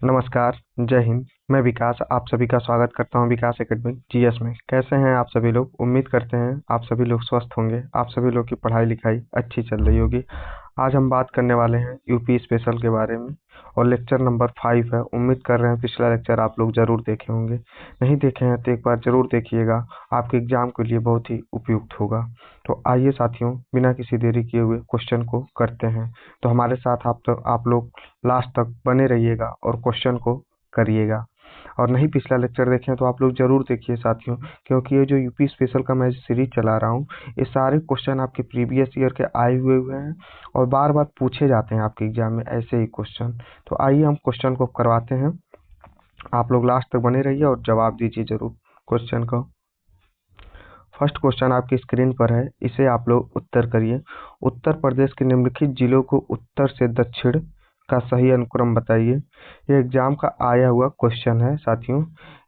नमस्कार, जय हिंद। मैं विकास आप सभी का स्वागत करता हूं विकास एकेडमिक जीएस में। कैसे हैं आप सभी लोग? उम्मीद करते हैं आप सभी लोग स्वस्थ होंगे। आप सभी लोग की पढ़ाई लिखाई अच्छी चल रही होगी। आज हम बात करने वाले हैं यूपी स्पेशल के बारे में और लेक्चर नंबर 5 है। उम्मीद कर रहे हैं पिछला लेक्चर आप लोग जरूर देखे होंगे। नहीं देखे हैं तो एक बार जरूर देखिएगा, आपके एग्जाम के लिए बहुत ही उपयुक्त होगा। तो आइए साथियों, बिना किसी देरी किए हुए क्वेश्चन को करते हैं। तो हमारे साथ आप लोग लास्ट तक बने रहिएगा और क्वेश्चन को करिएगा। और नहीं पिछला लेक्चर देखें तो आप लोग जरूर देखिए साथियों, क्योंकि ये जो यूपी स्पेशल का मैं सीरीज चला रहा हूँ, ये सारे क्वेश्चन आपके प्रीवियस ईयर के आए हुए हैं और बार बार पूछे जाते हैं आपके एग्जाम में ऐसे ही क्वेश्चन। तो आइए हम क्वेश्चन को करवाते हैं। आप लोग लास्ट तक बने रहिए और जवाब दीजिए जरूर क्वेश्चन को। फर्स्ट क्वेश्चन आपकी स्क्रीन पर है, इसे आप लोग उत्तर करिए। उत्तर प्रदेश के निम्नलिखित जिलों को उत्तर से दक्षिण का सही अनुक्रम बताइए। ये एग्जाम का आया हुआ क्वेश्चन है साथियों,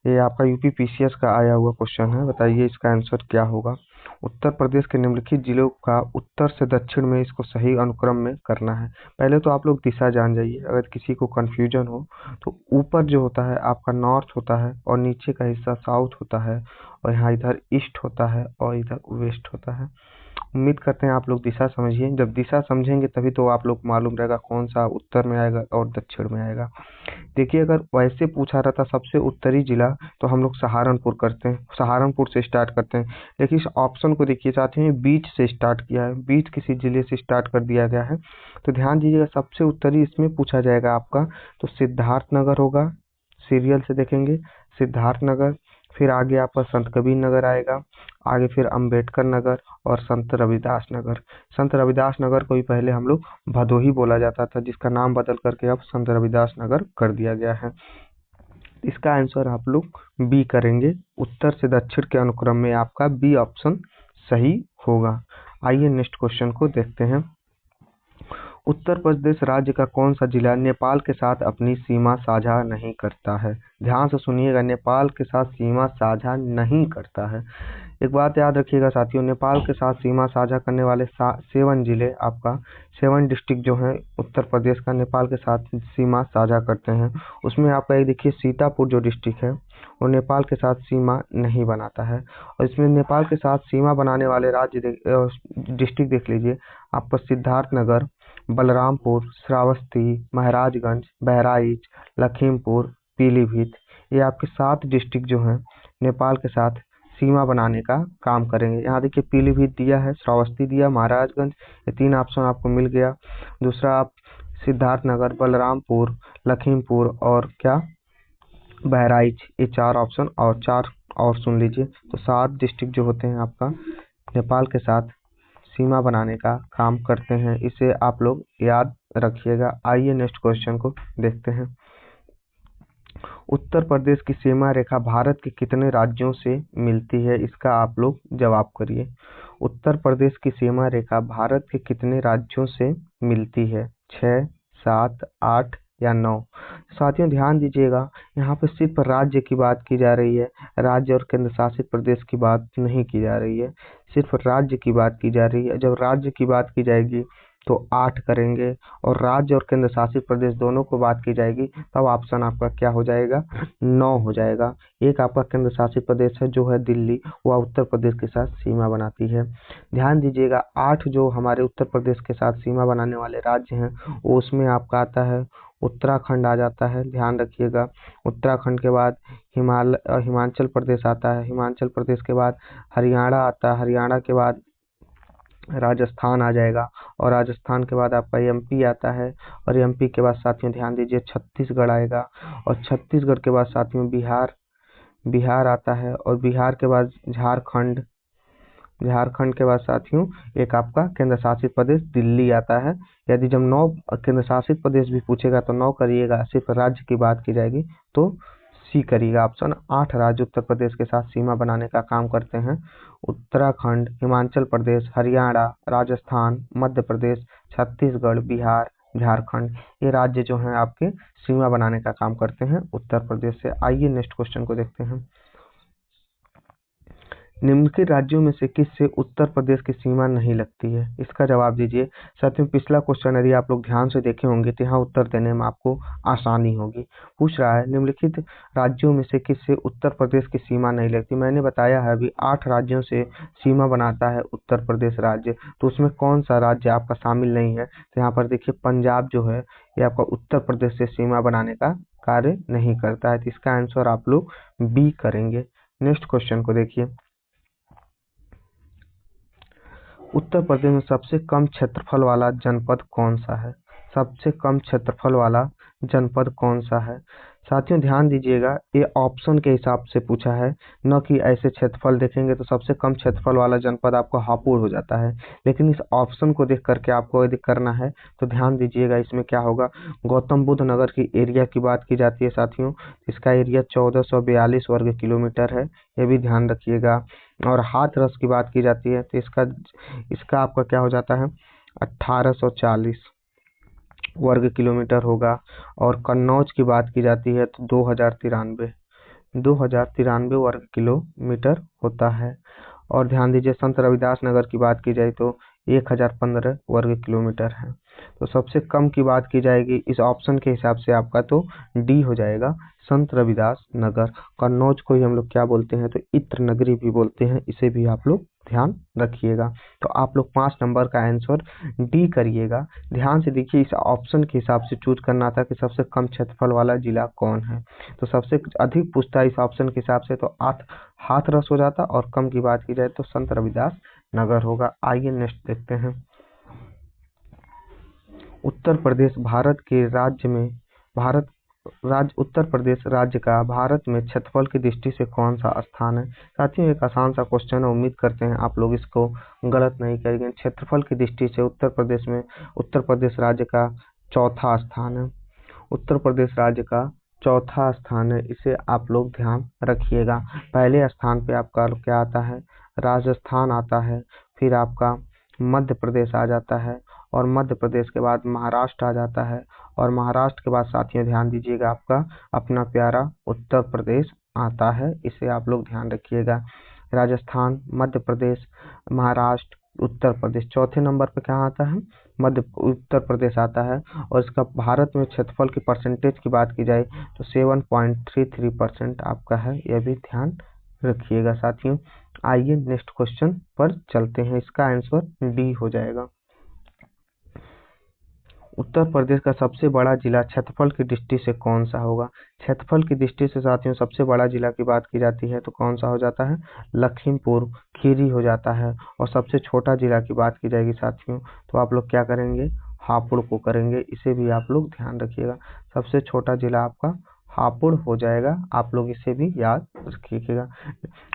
ये आपका यूपी पीसीएस का आया हुआ क्वेश्चन है। बताइए इसका आंसर क्या होगा। उत्तर प्रदेश के निम्नलिखित जिलों का उत्तर से दक्षिण में इसको सही अनुक्रम में करना है। पहले तो आप लोग दिशा जान जाइए, अगर किसी को कंफ्यूजन हो तो ऊपर जो होता है आपका नॉर्थ होता है और नीचे का हिस्सा साउथ होता है और यहाँ इधर ईस्ट होता है और इधर वेस्ट होता है। उम्मीद करते हैं आप लोग दिशा समझिए। जब दिशा समझेंगे तभी तो आप लोग मालूम रहेगा कौन सा उत्तर में आएगा और दक्षिण में आएगा। देखिए, अगर वैसे पूछा रहता सबसे उत्तरी जिला तो हम लोग सहारनपुर करते हैं, सहारनपुर से स्टार्ट करते हैं। लेकिन इस ऑप्शन को देखिए साथियों, बीच से स्टार्ट किया है, बीच किसी जिले से स्टार्ट कर दिया गया है। तो ध्यान दीजिएगा, सबसे उत्तरी इसमें पूछा जाएगा आपका तो सिद्धार्थनगर होगा। सीरियल से देखेंगे सिद्धार्थनगर, फिर आगे आपका संत कबीर नगर आएगा, आगे फिर अंबेडकर नगर और संत रविदास नगर। संत रविदास नगर को भी पहले हम लोग भदोही बोला जाता था, जिसका नाम बदल करके अब संत रविदास नगर कर दिया गया है। इसका आंसर आप लोग बी करेंगे। उत्तर से दक्षिण के अनुक्रम में आपका बी ऑप्शन सही होगा। आइए नेक्स्ट क्वेश्चन को देखते हैं। उत्तर प्रदेश राज्य का कौन सा जिला नेपाल के साथ अपनी सीमा साझा नहीं करता है? ध्यान से सुनिएगा, नेपाल के साथ सीमा साझा नहीं करता है। एक बात याद रखिएगा साथियों, नेपाल के साथ सीमा साझा करने वाले 7 जिले, आपका 7 डिस्ट्रिक्ट जो है उत्तर प्रदेश का नेपाल के साथ सीमा साझा करते हैं। उसमें आपका एक देखिए सीतापुर जो डिस्ट्रिक्ट है वो नेपाल के साथ सीमा नहीं बनाता है। और इसमें नेपाल के साथ सीमा बनाने वाले डिस्ट्रिक्ट देख लीजिए, आपका सिद्धार्थनगर, बलरामपुर, श्रावस्ती, महाराजगंज, बहराइच, लखीमपुर, पीलीभीत। ये आपके 7 डिस्ट्रिक्ट जो हैं नेपाल के साथ सीमा बनाने का काम करेंगे। यहाँ देखिए पीलीभीत दिया है, श्रावस्ती दिया, महाराजगंज, ये 3 ऑप्शन आपको मिल गया। दूसरा आप सिद्धार्थनगर, बलरामपुर, लखीमपुर और क्या बहराइच, ये 4 ऑप्शन और 4 और सुन लीजिए। तो 7 डिस्ट्रिक्ट जो होते हैं आपका नेपाल के साथ सीमा बनाने का काम करते हैं, इसे आप लोग याद रखिएगा। आइए नेक्स्ट क्वेश्चन को देखते हैं। उत्तर प्रदेश की सीमा रेखा भारत के कितने राज्यों से मिलती है? इसका आप लोग जवाब करिए। उत्तर प्रदेश की सीमा रेखा भारत के कितने राज्यों से मिलती है? 6, 7, 8 या 9? साथियों ध्यान दीजिएगा, यहाँ पे सिर्फ राज्य की बात की जा रही है, राज्य और केंद्र शासित प्रदेश की बात नहीं की जा रही है, सिर्फ राज्य की बात की जा रही है। जब राज्य की बात की जाएगी तो 8 करेंगे और राज्य और केंद्र शासित प्रदेश दोनों को बात की जाएगी तब ऑप्शन आपका क्या हो जाएगा? 9 हो जाएगा। एक आपका केंद्र शासित प्रदेश है जो है दिल्ली, वह उत्तर प्रदेश के साथ सीमा बनाती है। ध्यान दीजिएगा, 8 जो हमारे उत्तर प्रदेश के साथ सीमा बनाने वाले राज्य हैं वो उसमें आपका आता है उत्तराखंड आ जाता है। ध्यान रखिएगा, उत्तराखंड के बाद हिमाचल प्रदेश आता है, हिमाचल प्रदेश के बाद हरियाणा आता है, हरियाणा के बाद राजस्थान आ जाएगा और राजस्थान के बाद आपका एमपी आता है और एमपी के बाद साथियों ध्यान दीजिए छत्तीसगढ़ आएगा और छत्तीसगढ़ के बाद साथियों बिहार आता है और बिहार के बाद झारखंड, झारखंड के बाद साथियों एक आपका केंद्र शासित प्रदेश दिल्ली आता है। यदि जब 9 केंद्र शासित प्रदेश भी पूछेगा तो 9 करिएगा, सिर्फ राज्य की बात की जाएगी तो सी करिएगा। ऑप्शन 8 राज्य उत्तर प्रदेश के साथ सीमा बनाने का काम करते हैं। उत्तराखंड, हिमाचल प्रदेश, हरियाणा, राजस्थान, मध्य प्रदेश, छत्तीसगढ़, बिहार, झारखंड, ये राज्य जो हैं आपके सीमा बनाने का काम करते हैं उत्तर प्रदेश से। आइए नेक्स्ट क्वेश्चन को देखते हैं। निम्नलिखित राज्यों में से किस से उत्तर प्रदेश की सीमा नहीं लगती है? इसका जवाब दीजिए। साथियों, पिछला क्वेश्चन यदि आप लोग ध्यान से देखे होंगे तो यहाँ उत्तर देने में आपको आसानी होगी। पूछ रहा है निम्नलिखित राज्यों में से किस से उत्तर प्रदेश की सीमा नहीं लगती। मैंने बताया है अभी 8 राज्यों से सीमा बनाता है उत्तर प्रदेश राज्य, तो उसमें कौन सा राज्य आपका शामिल नहीं है? तो यहाँ पर देखिए पंजाब जो है ये आपका उत्तर प्रदेश से सीमा बनाने का कार्य नहीं करता है, तो इसका आंसर आप लोग बी करेंगे। नेक्स्ट क्वेश्चन को देखिए। उत्तर प्रदेश में सबसे कम क्षेत्रफल वाला जनपद कौन सा है? सबसे कम क्षेत्रफल वाला जनपद कौन सा है? साथियों ध्यान दीजिएगा, ये ऑप्शन के हिसाब से पूछा है, न कि ऐसे क्षेत्रफल देखेंगे तो सबसे कम क्षेत्रफल वाला जनपद आपका हापुड़ हो जाता है। लेकिन इस ऑप्शन को देख करके आपको यदि करना है तो ध्यान दीजिएगा, इसमें क्या होगा, गौतम बुद्ध नगर की एरिया की बात की जाती है साथियों। इसका एरिया 1442 वर्ग किलोमीटर है, ये भी ध्यान रखिएगा। और हाथरस की बात की जाती है तो इसका आपका क्या हो जाता है, 1840 वर्ग किलोमीटर होगा। और कन्नौज की बात की जाती है तो 2093 वर्ग किलोमीटर होता है। और ध्यान दीजिए संत रविदास नगर की बात की जाए तो 1015 वर्ग किलोमीटर है। तो सबसे कम की बात की जाएगी इस ऑप्शन के हिसाब से आपका तो डी हो जाएगा, संत रविदास नगर। कन्नौज को ही हम लोग क्या बोलते हैं तो इत्र नगरी भी बोलते हैं, इसे भी आप लोग ध्यान रखिएगा। तो आप लोग 5 नंबर का आंसर डी करिएगा। ध्यान से देखिए, इस ऑप्शन के हिसाब से चूज करना था कि सबसे कम क्षेत्रफल वाला जिला कौन है, तो सबसे अधिक पूछता है इस ऑप्शन के हिसाब से तो हाथरस हो जाता, और कम की बात की जाए तो संत रविदास नगर होगा। आइए नेक्स्ट देखते हैं। उत्तर प्रदेश उत्तर प्रदेश राज्य का भारत में क्षेत्रफल की दृष्टि से कौन सा स्थान है? साथियों एक आसान सा क्वेश्चन है, उम्मीद करते हैं आप लोग इसको गलत नहीं करेंगे। क्षेत्रफल की दृष्टि से उत्तर प्रदेश राज्य का चौथा स्थान है। उत्तर प्रदेश राज्य का चौथा स्थान है, इसे आप लोग ध्यान रखिएगा। पहले स्थान पे आपका क्या आता है, राजस्थान आता है, फिर आपका मध्य प्रदेश आ जाता है, और मध्य प्रदेश के बाद महाराष्ट्र आ जाता है, और महाराष्ट्र के बाद साथियों ध्यान दीजिएगा आपका अपना प्यारा उत्तर प्रदेश आता है, इसे आप लोग ध्यान रखिएगा। राजस्थान, मध्य प्रदेश, महाराष्ट्र, उत्तर प्रदेश, चौथे नंबर पे क्या आता है, उत्तर प्रदेश आता है। और इसका भारत में क्षेत्रफल की परसेंटेज की बात की जाए तो 7.33% आपका है, यह भी ध्यान रखिएगा साथियों। आइए नेक्स्ट क्वेश्चन पर चलते हैं, इसका आंसर डी हो जाएगा। उत्तर प्रदेश का सबसे बड़ा जिला क्षेत्रफल की दृष्टि से कौन सा होगा? क्षेत्रफल की दृष्टि से साथियों सबसे बड़ा जिला की बात की जाती है तो कौन सा हो जाता है, लखीमपुर खीरी हो जाता है। और सबसे छोटा जिला की बात की जाएगी साथियों तो आप लोग क्या करेंगे, हापुड़ को करेंगे, इसे भी आप लोग ध्यान रखिएगा। सबसे छोटा जिला आपका हापुड़ हो जाएगा, आप लोग इसे भी याद रखिएगा।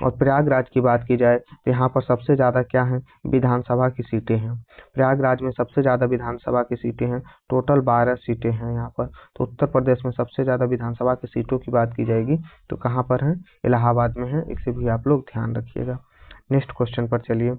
और प्रयागराज की बात की जाए तो यहाँ पर सबसे ज़्यादा क्या है, विधानसभा की सीटें हैं। प्रयागराज में सबसे ज़्यादा विधानसभा की सीटें हैं, टोटल 12 सीटें हैं यहाँ पर। तो उत्तर प्रदेश में सबसे ज़्यादा विधानसभा की सीटों की बात की जाएगी तो कहाँ पर है, इलाहाबाद में है, इसे भी आप लोग ध्यान रखिएगा। नेक्स्ट क्वेश्चन पर चलिए।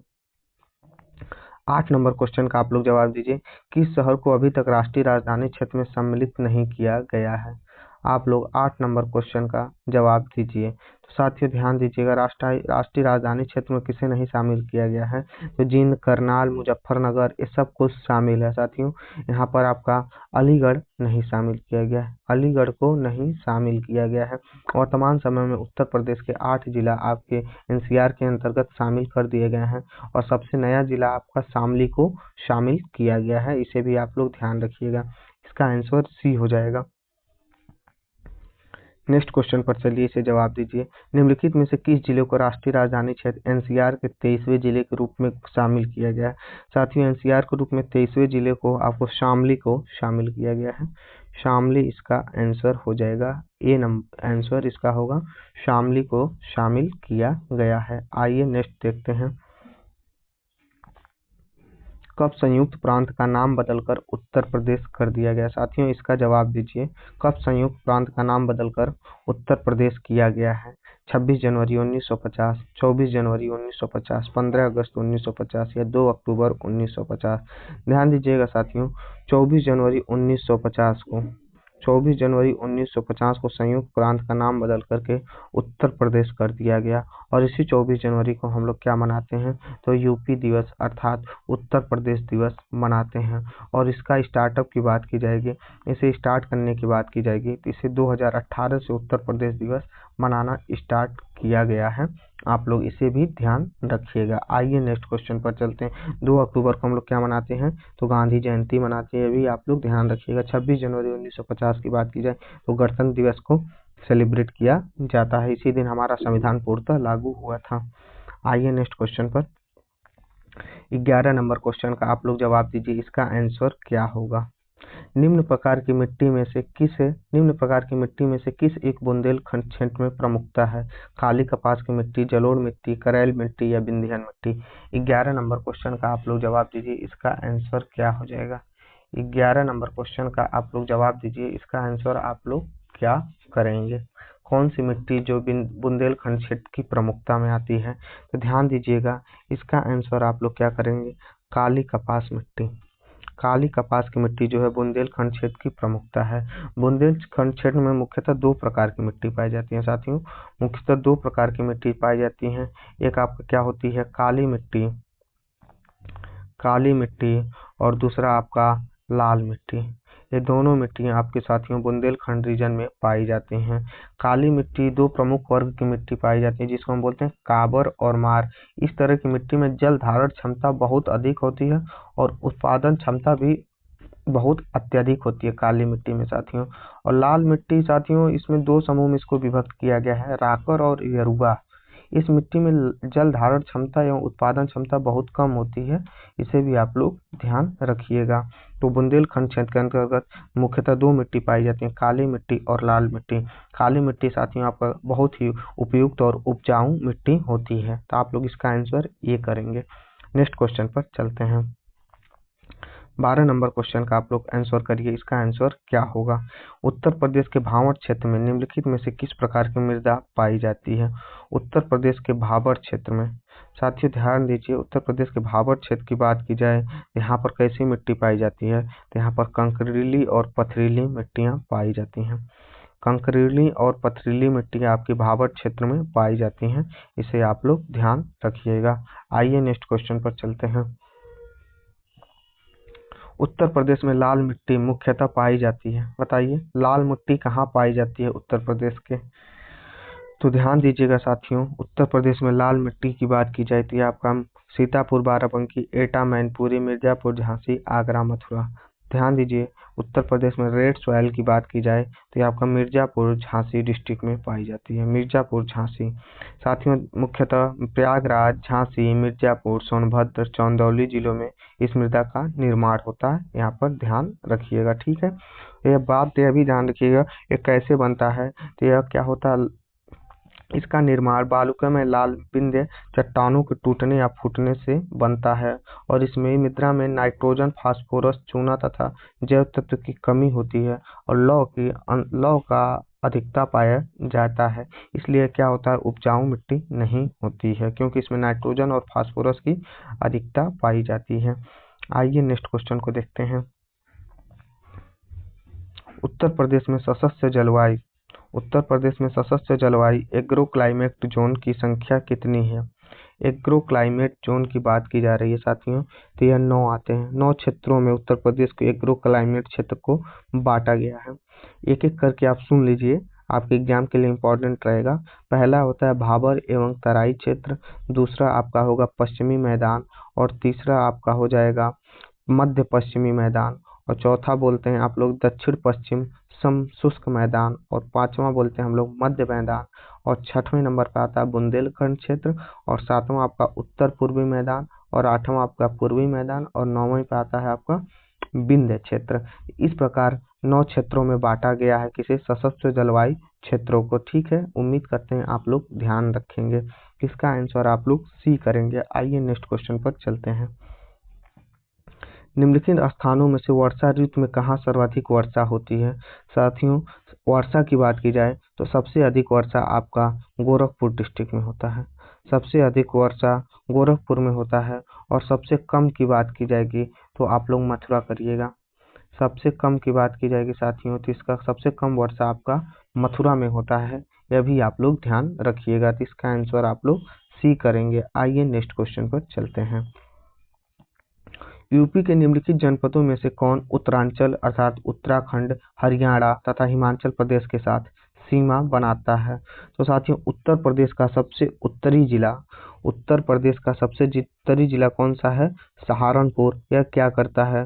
8 नंबर क्वेश्चन का आप लोग जवाब दीजिए। किस शहर को अभी तक राष्ट्रीय राजधानी क्षेत्र में सम्मिलित नहीं किया गया है? आप लोग 8 नंबर क्वेश्चन का जवाब दीजिए। तो साथियों ध्यान दीजिएगा, राष्ट्रीय राजधानी क्षेत्र में किसे नहीं शामिल किया गया है, तो जींद, करनाल, मुजफ्फरनगर ये सब कुछ शामिल है साथियों। यहाँ पर आपका अलीगढ़ नहीं शामिल किया गया है, अलीगढ़ को नहीं शामिल किया गया है। वर्तमान समय में उत्तर प्रदेश के 8 जिला आपके एनसीआर के अंतर्गत शामिल कर दिए गए हैं, और सबसे नया जिला आपका शामली को शामिल किया गया है, इसे भी आप लोग ध्यान रखिएगा। इसका आंसर सी हो जाएगा। नेक्स्ट क्वेश्चन पर चलिए, इसे जवाब दीजिए। निम्नलिखित में से किस जिले को राष्ट्रीय राजधानी क्षेत्र एनसीआर के 23वें जिले के रूप में शामिल किया गया है? साथियों एनसीआर के रूप में 23वें जिले को आपको शामली को शामिल किया गया है, शामली इसका आंसर हो जाएगा। ए नंबर आंसर इसका होगा, शामली को शामिल किया गया है। आइए नेक्स्ट देखते हैं। कब संयुक्त प्रांत का नाम बदलकर उत्तर प्रदेश कर दिया गया? साथियों इसका जवाब दीजिए, कब संयुक्त प्रांत का नाम बदलकर उत्तर प्रदेश किया गया है? 26 जनवरी 1950, 24 जनवरी 1950, 15 अगस्त 1950 या 2 अक्टूबर 1950? ध्यान दीजिएगा साथियों, 24 जनवरी 1950 को 24 जनवरी 1950 को संयुक्त प्रांत का नाम बदल करके उत्तर प्रदेश कर दिया गया। और इसी 24 जनवरी को हम लोग क्या मनाते हैं, तो यूपी दिवस अर्थात उत्तर प्रदेश दिवस मनाते हैं। और इसका स्टार्टअप की बात की जाएगी, इसे स्टार्ट करने की बात की जाएगी, तो इसे 2018 से उत्तर प्रदेश दिवस मनाना स्टार्ट किया गया है। आप लोग इसे भी ध्यान रखिएगा। आइए नेक्स्ट क्वेश्चन पर चलते हैं। 2 अक्टूबर को हम लोग क्या मनाते हैं, तो गांधी जयंती मनाते हैं, भी आप लोग ध्यान रखिएगा। 26 जनवरी 1950 की बात की जाए तो गणतंत्र दिवस को सेलिब्रेट किया जाता है। इसी दिन हमारा संविधान पूर्णतः लागू हुआ था। आइए नेक्स्ट क्वेश्चन पर। 11 नंबर क्वेश्चन का आप लोग जवाब दीजिए, इसका आंसर क्या होगा। निम्न प्रकार की मिट्टी में से किस एक बुंदेलखंड क्षेत्र में प्रमुखता है। काली कपास की मिट्टी, जलोढ़ मिट्टी, करैल मिट्टी या विंध्यन मिट्टी। 11 नंबर क्वेश्चन का आप लोग जवाब दीजिए, इसका आंसर क्या हो जाएगा। 11 नंबर क्वेश्चन का आप लोग जवाब दीजिए, इसका आंसर आप लोग क्या करेंगे। कौन सी मिट्टी जो बुंदेलखंड क्षेत्र की प्रमुखता में आती है, तो ध्यान दीजिएगा, इसका आंसर आप लोग क्या करेंगे, काली कपास मिट्टी। काली कपास की मिट्टी जो है बुंदेलखंड क्षेत्र की प्रमुखता है। बुंदेलखंड क्षेत्र में मुख्यतः 2 प्रकार की मिट्टी पाई जाती है साथियों, मुख्यतः 2 प्रकार की मिट्टी पाई जाती है। एक आपका क्या होती है, काली मिट्टी और दूसरा आपका लाल मिट्टी। ये दोनों मिट्टियां आपके साथियों बुंदेलखंड रीजन में पाई जाती हैं। काली मिट्टी 2 प्रमुख वर्ग की मिट्टी पाई जाती है, जिसको हम बोलते हैं काबर और मार। इस तरह की मिट्टी में जल धारण क्षमता बहुत अधिक होती है और उत्पादन क्षमता भी बहुत अत्यधिक होती है काली मिट्टी में साथियों। और लाल मिट्टी साथियों, इसमें 2 समूह में इसको विभक्त किया गया है, राकर और यरुआ। इस मिट्टी में जल धारण क्षमता एवं उत्पादन क्षमता बहुत कम होती है, इसे भी आप लोग ध्यान रखिएगा। तो बुंदेलखंड क्षेत्र के अंतर्गत मुख्यतः 2 मिट्टी पाई जाती है, काली मिट्टी और लाल मिट्टी। काली मिट्टी साथियों आपका बहुत ही उपयुक्त और उपजाऊ मिट्टी होती है, तो आप लोग इसका आंसर ये करेंगे। नेक्स्ट क्वेश्चन पर चलते हैं। 12 नंबर क्वेश्चन का आप लोग आंसर करिए, इसका आंसर क्या होगा। उत्तर प्रदेश के भावर क्षेत्र में निम्नलिखित में से किस प्रकार की मृदा पाई जाती है। उत्तर प्रदेश के भावर क्षेत्र में साथियों ध्यान दीजिए, उत्तर प्रदेश के भावर क्षेत्र की बात की जाए, यहाँ पर कैसी मिट्टी पाई जाती है, तो यहाँ पर कंकरीली और पथरीली मिट्टियाँ पाई जाती हैं। कंकरीली और पथरीली मिट्टियाँ आपके भावर क्षेत्र में पाई जाती हैं, इसे आप लोग ध्यान रखिएगा। आइए नेक्स्ट क्वेश्चन पर चलते हैं। उत्तर प्रदेश में लाल मिट्टी मुख्यतः पाई जाती है, बताइए लाल मिट्टी कहाँ पाई जाती है उत्तर प्रदेश के। तो ध्यान दीजिएगा साथियों, उत्तर प्रदेश में लाल मिट्टी की बात की जाए तो ये आपका सीतापुर, बाराबंकी, एटा, मैनपुरी, मिर्जापुर, झांसी, आगरा, मथुरा। ध्यान दीजिए, उत्तर प्रदेश में रेड सॉइल की बात की जाए तो ये आपका मिर्जापुर, झांसी डिस्ट्रिक्ट में पाई जाती है, मिर्जापुर, झांसी। साथियों मुख्यतः प्रयागराज, झांसी, मिर्जापुर, सोनभद्र, चंदौली जिलों में इस मृदा का निर्माण होता है, यहाँ पर ध्यान रखिएगा। ठीक है, यह बात यह भी ध्यान रखिएगा ये कैसे बनता है, तो यह क्या होता है, इसका निर्माण बालुकामय लाल बिंदु चट्टानों के टूटने या फूटने से बनता है। और इसमें मृदा में नाइट्रोजन, फास्फोरस, चूना तथा जैव तत्व की कमी होती है और लौह का अधिकता पाया जाता है। इसलिए क्या होता है, उपजाऊ मिट्टी नहीं होती है, क्योंकि इसमें नाइट्रोजन और फास्फोरस की अधिकता पाई जाती है। आइए नेक्स्ट क्वेश्चन को देखते हैं। उत्तर प्रदेश में सशस्त्र जलवायु एग्रो क्लाइमेट जोन की संख्या कितनी है। एग्रो क्लाइमेट जोन की बात की जा रही है साथियों, तो यह 9 आते हैं। 9 क्षेत्रों में उत्तर प्रदेश को एग्रो क्लाइमेट क्षेत्र को बांटा गया है। एक एक करके आप सुन लीजिए, आपके एग्जाम के लिए इम्पोर्टेंट रहेगा। पहला होता है भाबर एवं तराई क्षेत्र, दूसरा आपका होगा पश्चिमी मैदान, और तीसरा आपका हो जाएगा मध्य पश्चिमी मैदान, और चौथा बोलते हैं आप लोग दक्षिण पश्चिम शुष्क मैदान, और 5वां बोलते हैं हम लोग मध्य मैदान, और 6वें नंबर पर आता है बुंदेलखंड क्षेत्र, और 7वां आपका उत्तर पूर्वी मैदान, और 8वां आपका पूर्वी मैदान, और 9वें पे आता है आपका विंध्य क्षेत्र। इस प्रकार 9 क्षेत्रों में बांटा गया है किसे, सशस्त्र जलवायु क्षेत्रों को। ठीक है, उम्मीद करते हैं आप लोग ध्यान रखेंगे, इसका आंसर आप लोग सी करेंगे। आइए नेक्स्ट क्वेश्चन पर चलते हैं। निम्नलिखित स्थानों में से वर्षा ऋतु में कहाँ सर्वाधिक वर्षा होती है। साथियों वर्षा की बात की जाए तो सबसे अधिक वर्षा आपका गोरखपुर डिस्ट्रिक्ट में होता है, सबसे अधिक वर्षा गोरखपुर में होता है, और सबसे कम की बात की जाएगी तो आप लोग मथुरा करिएगा। सबसे कम की बात की जाएगी साथियों तो इसका सबसे कम वर्षा आपका मथुरा में होता है, यह भी आप लोग ध्यान रखिएगा। तो इसका आंसर आप लोग सी करेंगे। आइए नेक्स्ट क्वेश्चन पर चलते हैं। यूपी के निम्नलिखित जनपदों में से कौन उत्तरांचल अर्थात उत्तराखंड, हरियाणा तथा हिमाचल प्रदेश के साथ सीमा बनाता है? तो साथियों उत्तर प्रदेश का सबसे उत्तरी जिला कौन सा है? सहारनपुर। यह क्या करता है?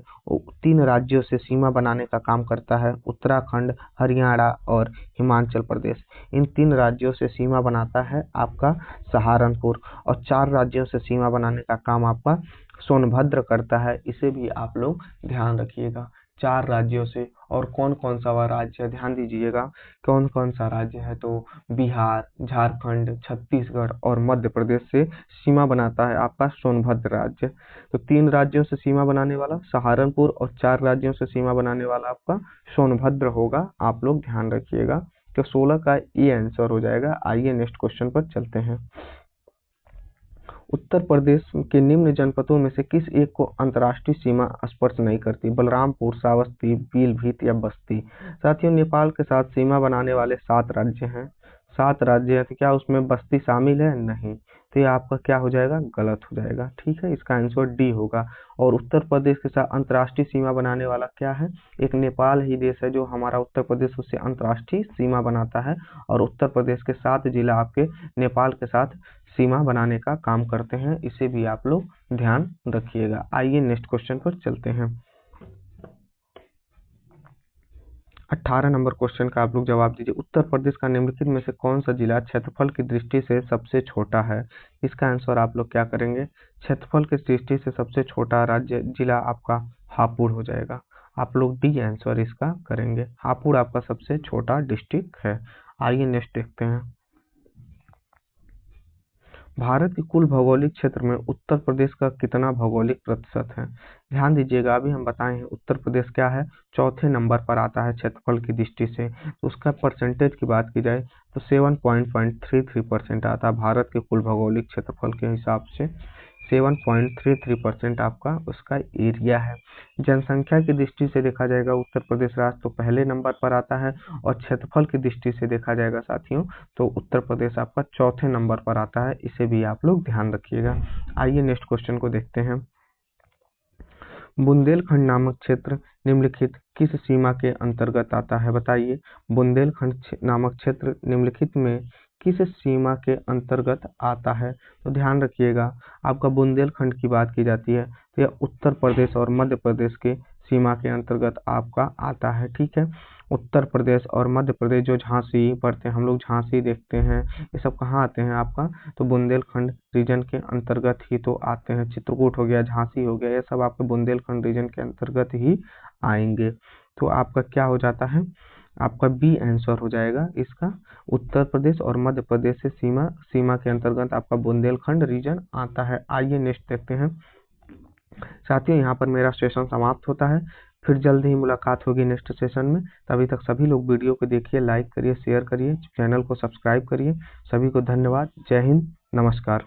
3 राज्यों से सीमा बनाने का काम करता है। उत्तराखंड, हरियाणा और हिमाचल प्रदेश, इन 3 राज्यों से सीमा बनाता है आपका सहारनपुर, और 4 राज्यों से सीमा बनाने का काम आपका सोनभद्र करता है। इसे भी आप लोग ध्यान रखिएगा। 4 राज्यों से, और कौन कौन सा वह राज्य है ध्यान दीजिएगा, कौन कौन सा राज्य है? तो बिहार, झारखंड, छत्तीसगढ़ और मध्य प्रदेश से सीमा बनाता है आपका सोनभद्र राज्य। तो 3 राज्यों से सीमा बनाने वाला सहारनपुर और 4 राज्यों से सीमा बनाने वाला आपका सोनभद्र होगा, आप लोग ध्यान रखिएगा। तो 16 का ये आंसर हो जाएगा। आइए नेक्स्ट क्वेश्चन पर चलते हैं। उत्तर प्रदेश के निम्न जनपदों में से किस एक को अंतर्राष्ट्रीय सीमा स्पर्श नहीं करती? बलरामपुर, श्रावस्ती, पीलीभीत या बस्ती? साथियों नेपाल के साथ सीमा बनाने वाले 7 राज्य हैं। 7 राज्य हैं, तो क्या उसमें बस्ती शामिल है? नहीं। तो ये आपका क्या हो जाएगा? गलत हो जाएगा। ठीक है, इसका आंसर डी होगा। और उत्तर प्रदेश के साथ अंतर्राष्ट्रीय सीमा बनाने वाला क्या है? एक नेपाल ही देश है जो हमारा उत्तर प्रदेश उससे अंतर्राष्ट्रीय सीमा बनाता है, और उत्तर प्रदेश के 7 जिला आपके नेपाल के साथ सीमा बनाने का काम करते हैं। इसे भी आप लोग ध्यान रखिएगा। आइए नेक्स्ट क्वेश्चन पर चलते हैं। 18 नंबर क्वेश्चन का आप लोग जवाब दीजिए। उत्तर प्रदेश का निम्नलिखित में से कौन सा जिला क्षेत्रफल की दृष्टि से सबसे छोटा है? इसका आंसर आप लोग क्या करेंगे? क्षेत्रफल की दृष्टि से सबसे छोटा राज्य जिला आपका हापुड़ हो जाएगा। आप लोग डी आंसर इसका करेंगे। हापुड़ आपका सबसे छोटा डिस्ट्रिक्ट है। आइए नेक्स्ट देखते हैं। भारत के कुल भौगोलिक क्षेत्र में उत्तर प्रदेश का कितना भौगोलिक प्रतिशत है? ध्यान दीजिएगा, अभी हम बताए हैं उत्तर प्रदेश क्या है, चौथे नंबर पर आता है क्षेत्रफल की दृष्टि से। तो उसका परसेंटेज की बात की जाए तो 7.33% आता है भारत के कुल भौगोलिक क्षेत्रफल के हिसाब से। 7.33% आपका उसका एरिया है। जनसंख्या की दृष्टि से देखा जाएगा उत्तर प्रदेश राज्य तो पहले नंबर पर आता है, और क्षेत्रफल की दृष्टि से देखा जाएगा साथियों तो उत्तर प्रदेश आपका चौथे नंबर पर आता है। इसे भी आप लोग ध्यान रखिएगा। आइए नेक्स्ट क्वेश्चन को देखते हैं। बुंदेलखंड नामक क्षेत्र निम्नलिखित किस सीमा के अंतर्गत आता है? बताइए, बुंदेलखंड नामक क्षेत्र निम्नलिखित में किस सीमा के अंतर्गत आता है? तो ध्यान रखिएगा, आपका बुंदेलखंड की बात की जाती है तो यह उत्तर प्रदेश और मध्य प्रदेश के सीमा के अंतर्गत आपका आता है। ठीक है, उत्तर प्रदेश और मध्य प्रदेश जो झांसी पढ़ते हैं हम लोग, झांसी देखते हैं, ये सब कहाँ आते हैं आपका? तो बुंदेलखंड रीजन के अंतर्गत ही तो आते हैं। चित्रकूट हो गया, झांसी हो गया, ये सब आपके बुंदेलखंड रीजन के अंतर्गत ही आएंगे। तो आपका क्या हो जाता है? आपका बी आंसर हो जाएगा इसका। उत्तर प्रदेश और मध्य प्रदेश से सीमा के अंतर्गत आपका बुंदेलखंड रीजन आता है। आइए नेक्स्ट देखते हैं। साथियों यहाँ पर मेरा सेशन समाप्त होता है, फिर जल्द ही मुलाकात होगी नेक्स्ट सेशन में। तभी तक सभी लोग वीडियो को देखिए, लाइक करिए, शेयर करिए, चैनल को सब्सक्राइब करिए। सभी को धन्यवाद। जय हिंद, नमस्कार।